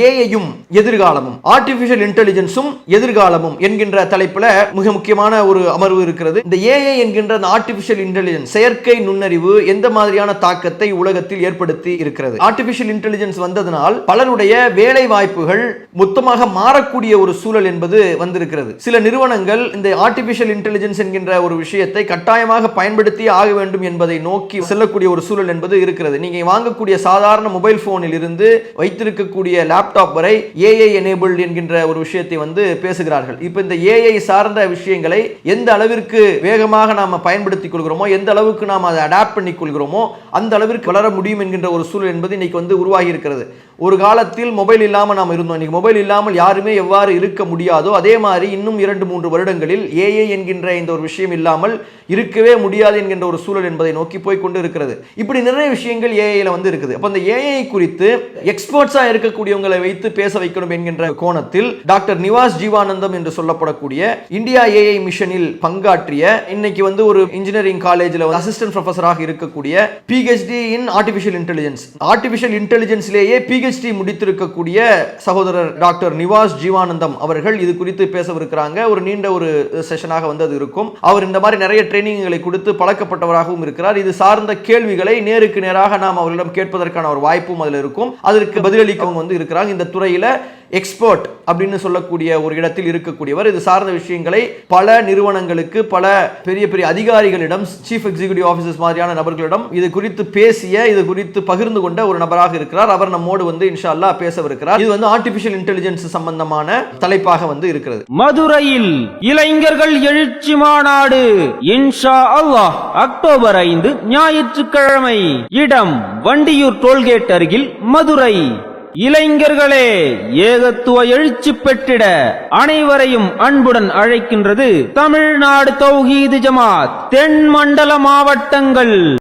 ஏஐயும் எதிர்காலமும், artificial இன்டெலிஜென்ஸும் எதிர்காலமும் என்கின்ற தலைப்புல மிக முக்கியமான ஒரு அமர்வு இருக்கிறது. இந்த ஏஐ என்கின்ற ஆர்டிபிஷியல் இன்டெலிஜென்ஸ், செயற்கை நுண்ணறிவு எந்த மாதிரியான தாக்கத்தை உலகத்தில் ஏற்படுத்தி இருக்கிறது? ஆர்டிபிஷியல் இன்டெலிஜென்ஸ் வந்ததனால் பலருடைய வேலை வாய்ப்புகள் மொத்தமாக மாறக்கூடிய ஒரு சூழல் என்பது வந்திருக்கிறது. சில நிறுவனங்கள் இந்த ஆர்டிபிஷியல் இன்டெலிஜென்ஸ் என்கின்ற ஒரு விஷயத்தை கட்டாயமாக பயன்படுத்தி ஆக வேண்டும் என்பதை நோக்கி செல்லக்கூடிய ஒரு சூழல் என்பது இருக்கிறது. நீங்க வாங்கக்கூடிய சாதாரண மொபைல் போனில் இருந்து வைத்திருக்கக்கூடிய லேப்டாப் வரை ஏஐ எனேபிள்ட் என்கின்ற ஒரு விஷயத்தை வந்து பேசுகிறார்கள். இப்போ இந்த ஏஐ சார்ந்த விஷயங்களை எந்த அளவிற்கு வேகமாக நாம பயன்படுத்திக் கொள்கிறோமோ, எந்த அளவுக்கு நாம் அதை அடாப்ட் பண்ணிக் கொள்கிறோமோ அந்த அளவிற்கு வளர முடியும் என்கின்ற ஒரு சூழல் என்பது இன்னைக்கு வந்து உருவாகி இருக்கிறது. ஒரு காலத்தில் மொபைல் இல்லாமல் நாம் இருந்தோம். இன்னைக்கு மொபைல் இல்லாமல் யாருமே எவ்வாறு இருக்க முடியாதோ அதே மாதிரி இன்னும் 2-3 வருடங்களில் ஏஐ என்கின்ற இந்த ஒரு விஷயம் இல்லாமல் இருக்கவே முடியாது என்கின்ற ஒரு சூழல் என்பதை நோக்கி போய் கொண்டு இருக்கிறது. இப்படி நிறைய விஷயங்கள் ஏஐல வந்து இருக்குது. அப்ப அந்த ஏஐ குறித்து எக்ஸ்பர்ட்ஸா இருக்கக்கூடியவங்களை வைத்து பேச வைக்கணும் என்கின்ற கோணத்தில் டாக்டர் நிவாஸ் ஜீவானந்தம் என்று சொல்லப்படக்கூடிய இந்தியா ஏஐ மிஷனில் பங்காற்றிய, இன்னைக்கு வந்து ஒரு இன்ஜினியரிங் காலேஜில் அசிஸ்டன்ட் ப்ரொஃபஸராக இருக்கக்கூடிய PhD in artificial intelligence, artificial இன்டெலிஜென்ஸ்லேயே பிஹெச்டி முடித்திருக்கக்கூடிய சகோதரர் டாக்டர் நிவாஸ் ஜீவானந்தம் அவர்கள் இது குறித்து பேசவிருக்கிறாங்க. ஒரு நீண்ட ஒரு செஷனாக வந்து அது இருக்கும். அவர் இந்த மாதிரி நிறைய ட்ரைனிங்களை கொடுத்து பழக்கப்பட்டவராகவும் இருக்கிறார். இது சார்ந்த கேள்விகளை நேருக்கு நேராக நாம் அவர்களிடம் கேட்பதற்கான ஒரு வாய்ப்பும் அதில் இருக்கும். அதற்கு பதிலளிக்கவும் வந்து இருக்கிறாங்க. இந்த துறையில எக்ஸ்பர்ட் அப்படின்னு சொல்லக்கூடிய ஒரு இடத்தில் இருக்கக்கூடியவர். இது சார்ந்த விஷயங்களை பல நிறுவனங்களுக்கு, பல பெரிய பெரிய அதிகாரிகளிடம், சீஃப் எக்ஸிகியூட்டிவ் ஆஃபீஸர்ஸ் மாதிரியான நபர்களிடம் இது குறித்து பேசிய, இது குறித்து பகிர்ந்து கொண்ட ஒரு நபராக இருக்கிறார். அவர் நம்மோடு வந்து இன்ஷா அல்லாஹ் பேசவிருக்கிறார். இது வந்து ஆர்டிபிஷியல் இன்டெலிஜென்ஸ் சம்பந்தமான தலைப்பாக வந்து இருக்கிறது. மதுரையில் இளைஞர்கள் எழுச்சி மாநாடு இன்ஷா அல்லாஹ் அக்டோபர் 5 ஞாயிற்றுக்கிழமை. இடம் வண்டியூர் டோல்கேட் அருகில், மதுரை. இளைஞர்களே, ஏகத்துவ எழுச்சி பெற்றிட அனைவரையும் அன்புடன் அழைக்கின்றது தமிழ்நாடு தௌஹீது ஜமாத் தென் மண்டல மாவட்டங்கள்.